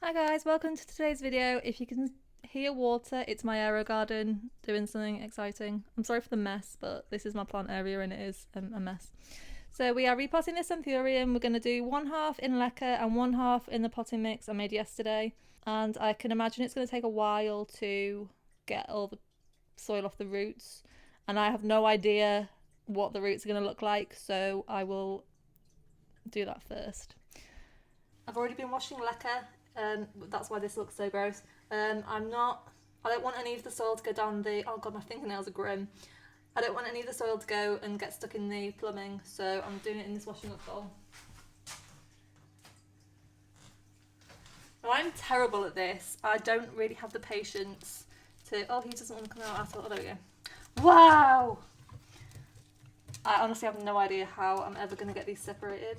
Hi guys, welcome to today's video. If you can hear water, it's my aero garden doing something exciting. I'm sorry for the mess, but this is my plant area and it is a mess. So we are repotting this Anthurium. We're going to do one half in LECA and one half in the potting mix I made yesterday. And I can imagine it's going to take a while to get all the soil off the roots. And I have no idea what the roots are going to look like, so I will do that first. I've already been washing LECA. That's why this looks so gross. I don't want any of the soil to go down the, oh god, my fingernails are grim. I don't want any of the soil to go and get stuck in the plumbing, so I'm doing it in this washing up bowl. Now I'm terrible at this. I don't really have the patience to, oh, he doesn't want to come out at all. Oh, there we go. Wow! I honestly have no idea how I'm ever going to get these separated.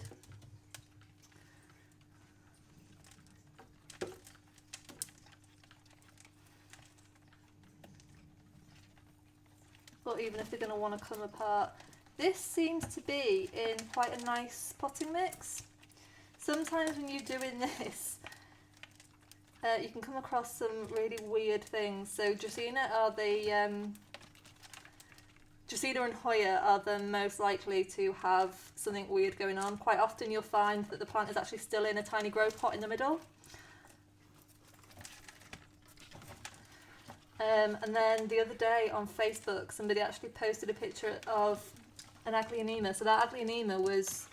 But even if they're going to want to come apart. This seems to be in quite a nice potting mix. Sometimes when you're doing this, you can come across some really weird things. So Dracaena and Hoya are the most likely to have something weird going on. Quite often you'll find that the plant is actually still in a tiny grow pot in the middle. And then the other day on Facebook, somebody actually posted a picture of an Aglaonema. So that Aglaonema was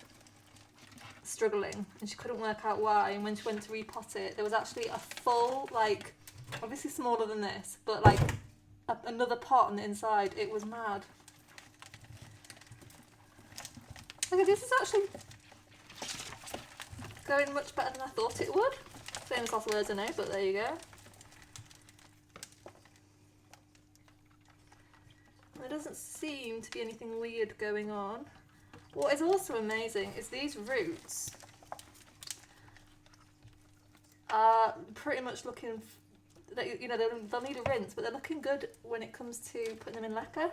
struggling and she couldn't work out why. And when she went to repot it, there was actually a full, like, obviously smaller than this, but like another pot on the inside. It was mad. Okay, this is actually going much better than I thought it would. Famous last words, I know, but there you go. There doesn't seem to be anything weird going on. What is also amazing is these roots are pretty much looking, you know, they'll need a rinse, but they're looking good when it comes to putting them in LECA.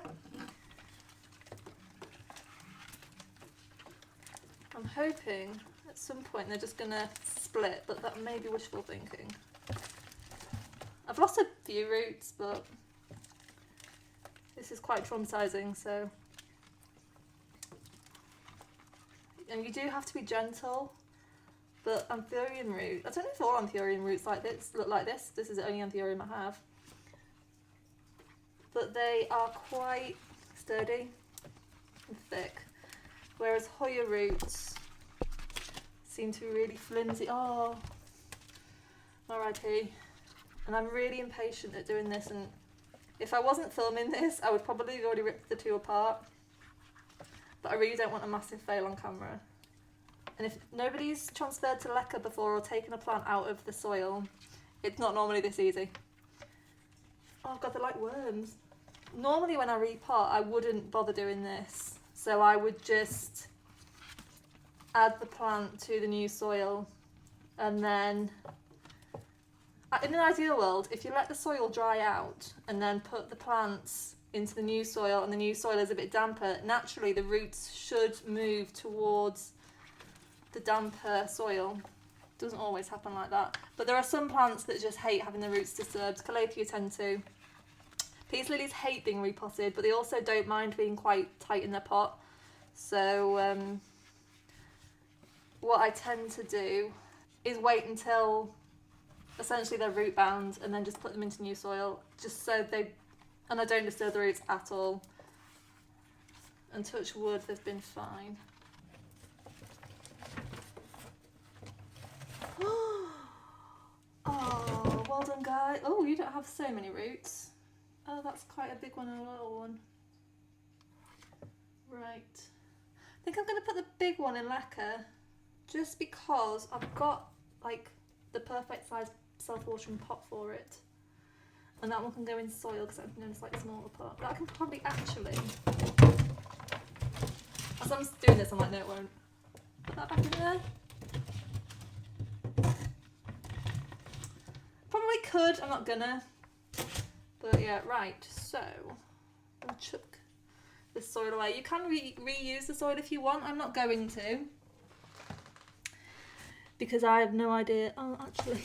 I'm hoping at some point they're just going to split, but that may be wishful thinking. I've lost a few roots, but this is quite traumatizing, so. And you do have to be gentle, but Anthurium root, I don't know if all Anthurium roots like this look like this. This is the only Anthurium I have. But they are quite sturdy and thick, whereas Hoya roots seem to be really flimsy. Oh, R.I.P. And I'm really impatient at doing this, and if I wasn't filming this, I would probably have already ripped the two apart. But I really don't want a massive fail on camera. And if nobody's transferred to LECA before or taken a plant out of the soil, it's not normally this easy. Oh god, they're like worms. Normally when I repot, I wouldn't bother doing this. So I would just add the plant to the new soil, and then in an ideal world, if you let the soil dry out and then put the plants into the new soil and the new soil is a bit damper, naturally the roots should move towards the damper soil. Doesn't always happen like that. But there are some plants that just hate having the roots disturbed. Calathea tend to. Peace lilies hate being repotted, but they also don't mind being quite tight in their pot. So what I tend to do is wait until essentially they're root bound and then just put them into new soil, just so and I don't disturb the roots at all. And touch wood, they've been fine. Oh, well done guys. Oh, you don't have so many roots. Oh, that's quite a big one and a little one. Right. I think I'm going to put the big one in LECA just because I've got like the perfect size self-watering pot for it, and that one can go in soil because I'm in a slightly smaller pot. But I can probably actually, as I'm doing this, I'm like, no, it won't. Put that back in there. Probably could, I'm not gonna. But yeah, right. So I'll chuck this soil away. You can reuse the soil if you want. I'm not going to, because I have no idea. Oh, actually.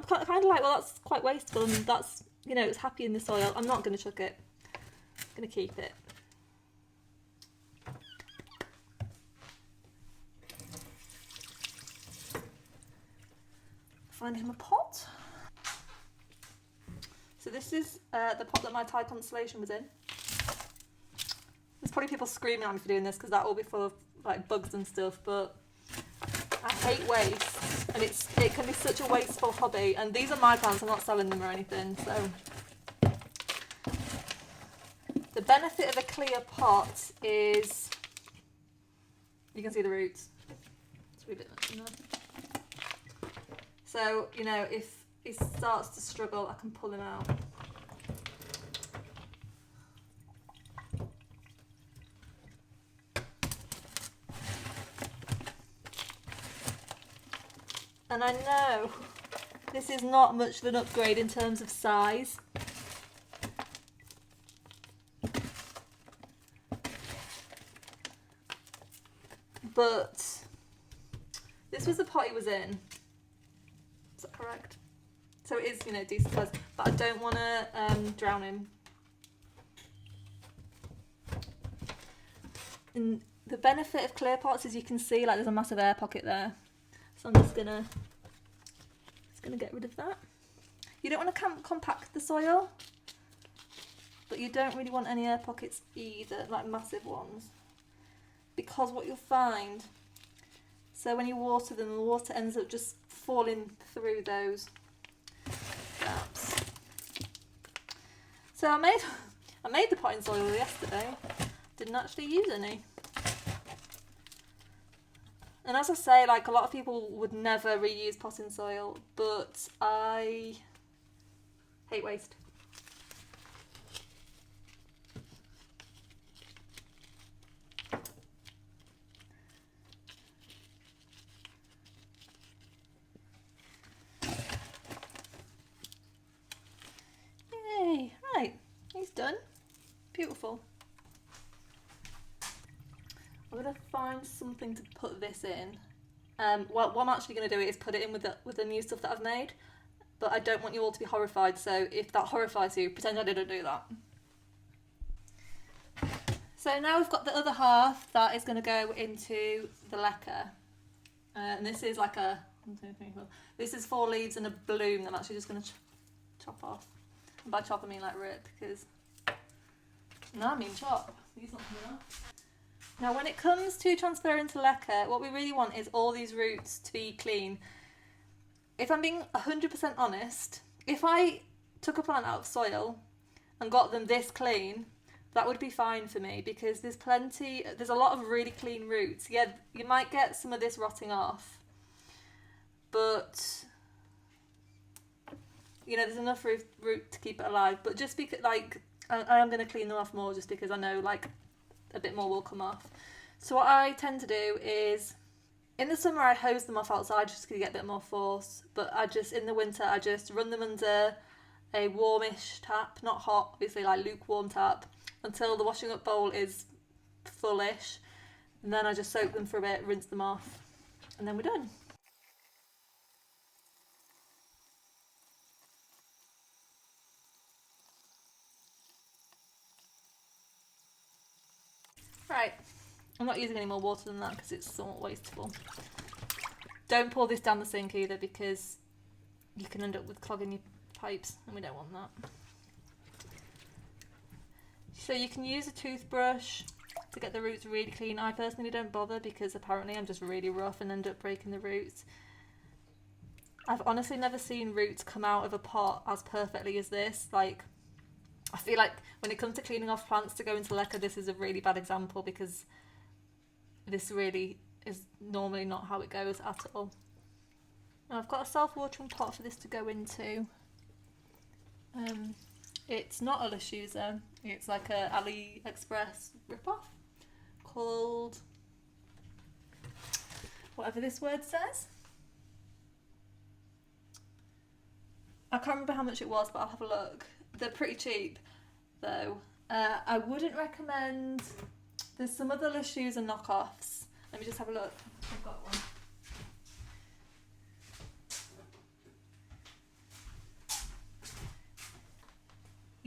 kind of like, well, that's quite wasteful, and that's, you know, it's happy in the soil. I'm not going to chuck it. I'm going to keep it. Find him a pot. So this is the pot that my Thai constellation was in. There's probably people screaming at me for doing this because that will be full of like bugs and stuff, but I hate waste, and it can be such a wasteful hobby. And these are my plants, I'm not selling them or anything. So the benefit of a clear pot is you can see the roots. It's a wee bit much in there. So, you know, if he starts to struggle, I can pull him out. And I know this is not much of an upgrade in terms of size. But this was the pot he was in. Is that correct? So it is, you know, decent size, but I don't want to drown him. And the benefit of clear pots is you can see like there's a massive air pocket there. So I'm just gonna get rid of that. You don't want to compact the soil, but you don't really want any air pockets either, like massive ones. Because what you'll find, so when you water them, the water ends up just falling through those gaps. So I made the potting soil yesterday. Didn't actually use any. And as I say, like a lot of people would never reuse potting soil, but I hate waste. Yay, right, he's done. Beautiful. I'm going to find something to put this in. What I'm actually going to do is put it in with the new stuff that I've made, but I don't want you all to be horrified, so if that horrifies you, pretend I didn't do that. So now we've got the other half that is going to go into the LECA. And this is like this is 4 leaves and a bloom that I'm actually just going to chop off. And by chop I mean like rip, because no, I mean chop. These not coming off. Now when it comes to transferring to LECA, what we really want is all these roots to be clean. If I'm being 100% honest, if I took a plant out of soil and got them this clean, that would be fine for me, because there's a lot of really clean roots. Yeah, you might get some of this rotting off, but you know, there's enough root to keep it alive. But just because, like, I am going to clean them off more just because I know, like, a bit more will come off. So what I tend to do is, in the summer I hose them off outside just to get a bit more force, but in the winter I just run them under a warmish tap, not hot, obviously, like lukewarm tap, until the washing up bowl is fullish, and then I just soak them for a bit, rinse them off, and then we're done. Right, I'm not using any more water than that because it's somewhat wasteful. Don't pour this down the sink either, because you can end up with clogging your pipes, and we don't want that. So you can use a toothbrush to get the roots really clean. I personally don't bother because apparently I'm just really rough and end up breaking the roots. I've honestly never seen roots come out of a pot as perfectly as this. Like, I feel like when it comes to cleaning off plants to go into LECA, this is a really bad example, because this really is normally not how it goes at all. Now I've got a self-watering pot for this to go into. It's not a Lechuza, it's like a AliExpress ripoff called whatever this word says. I can't remember how much it was, but I'll have a look. They're pretty cheap though. I wouldn't recommend, there's some other Lechuza knockoffs. Let me just have a look. I've got one.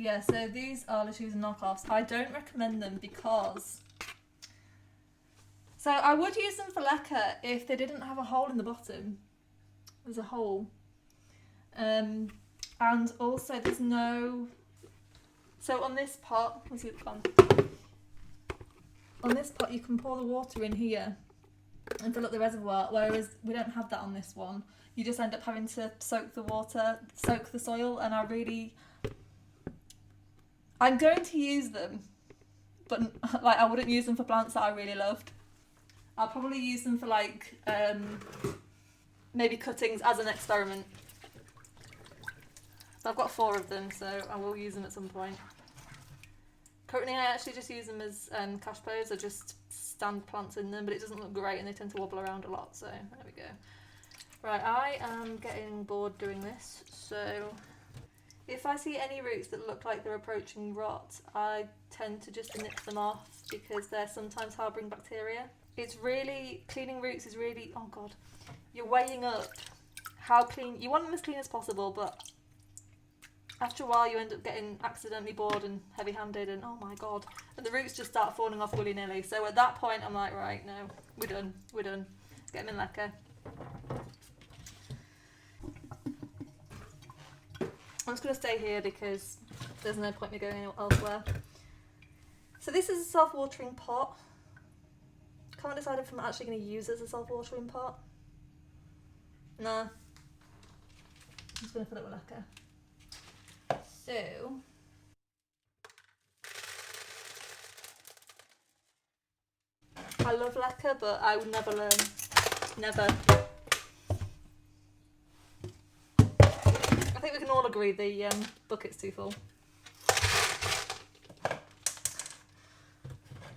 Yeah, so these are Lechuza knockoffs. I don't recommend them because... So I would use them for LECA if they didn't have a hole in the bottom. There's a hole. And also there's no... So on this pot, let's see it's gone. On this pot you can pour the water in here and fill up the reservoir, whereas we don't have that on this one. You just end up having to soak the soil, and I'm going to use them, but like I wouldn't use them for plants that I really loved. I'll probably use them for like maybe cuttings as an experiment. So I've got 4 of them, so I will use them at some point. Currently I actually just use them as cash pots. I just stand plants in them, but it doesn't look great and they tend to wobble around a lot, so there we go. Right, I am getting bored doing this, so if I see any roots that look like they're approaching rot, I tend to just nip them off because they're sometimes harbouring bacteria. It's really, cleaning roots is really, oh god, you're weighing up how clean, you want them as clean as possible, but after a while you end up getting accidentally bored and heavy-handed and oh my god, and the roots just start falling off willy-nilly. So at that point I'm like, right, no, we're done. Get them in LECA. I'm just going to stay here because there's no point me going elsewhere. So this is a self-watering pot. Can't decide if I'm actually going to use it as a self-watering pot. Nah. I'm just going to fill it with LECA. So, I love LECA, but I would never learn. Never. I think we can all agree the bucket's too full.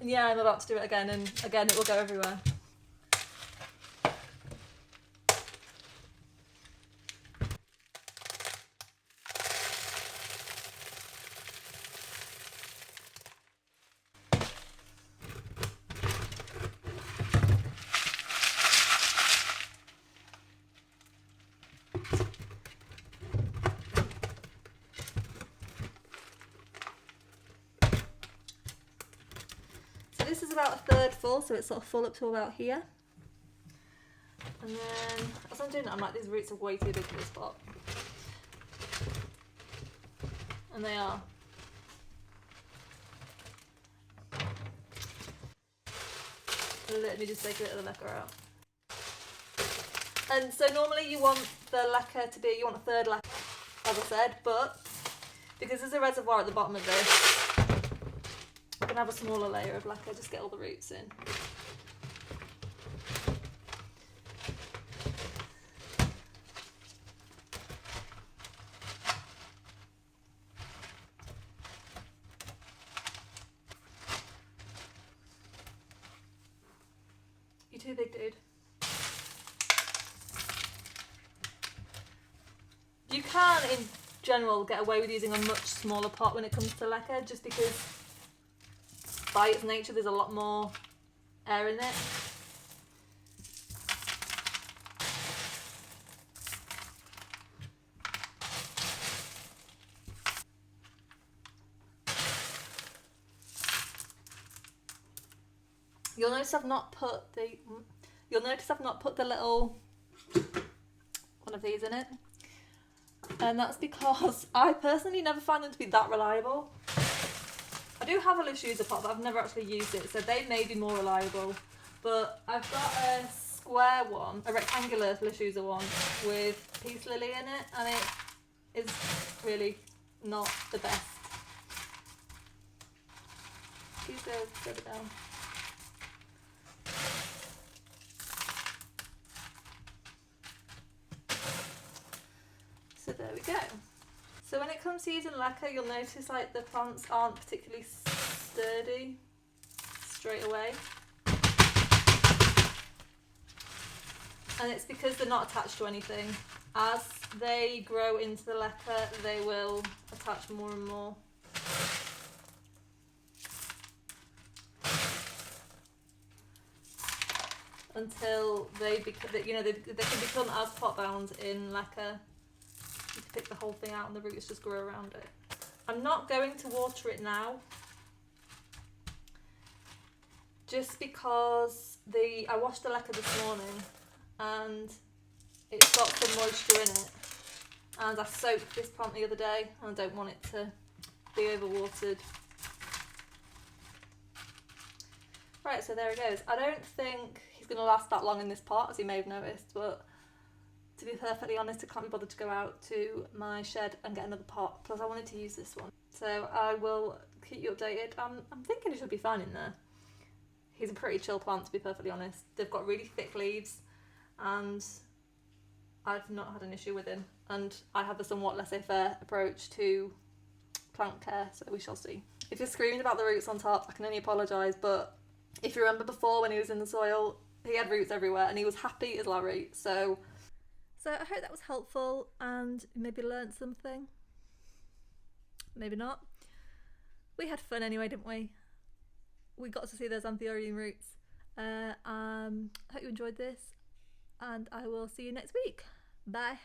And yeah, I'm about to do it again, and again it will go everywhere. This is about a third full, so it's sort of full up to about here. And then, as I'm doing it, I'm like, these roots are way too big for this pot. And they are. Let me just take a bit of the LECA out. And so normally you want the LECA to be, you want a third LECA, as I said, but because there's a reservoir at the bottom of this, I can have a smaller layer of LECA, just get all the roots in. You're too big, dude. You can, in general, get away with using a much smaller pot when it comes to LECA, just because by its nature there's a lot more air in it. You'll notice I've not put the little one of these in it. And that's because I personally never find them to be that reliable. I do have a Lechuza pot, but I've never actually used it, so they may be more reliable. But I've got a square one, a rectangular Lechuza one with peace lily in it, and it is really not the best. Please go further down. So there we go. So when it comes to using LECA, you'll notice like the plants aren't particularly sturdy straight away. And it's because they're not attached to anything. As they grow into the LECA, they will attach more and more. Until they become, they can become as pot bound in LECA. You can pick the whole thing out and the roots just grow around it. I'm not going to water it now, just because I washed the LECA this morning and it's got some moisture in it, and I soaked this plant the other day and I don't want it to be overwatered. Right, so there it goes. I don't think he's going to last that long in this pot, as you may have noticed, but to be perfectly honest, I can't be bothered to go out to my shed and get another pot, plus I wanted to use this one. So I will keep you updated. I'm thinking it should be fine in there. He's a pretty chill plant, to be perfectly honest. They've got really thick leaves and I've not had an issue with him. And I have a somewhat laissez-faire approach to plant care, so we shall see. If you're screaming about the roots on top, I can only apologise, but if you remember before when he was in the soil, he had roots everywhere and he was happy as Larry. So I hope that was helpful and maybe learnt something. Maybe not. We had fun anyway, didn't we? We got to see those Anthurium roots. Hope you enjoyed this and I will see you next week. Bye.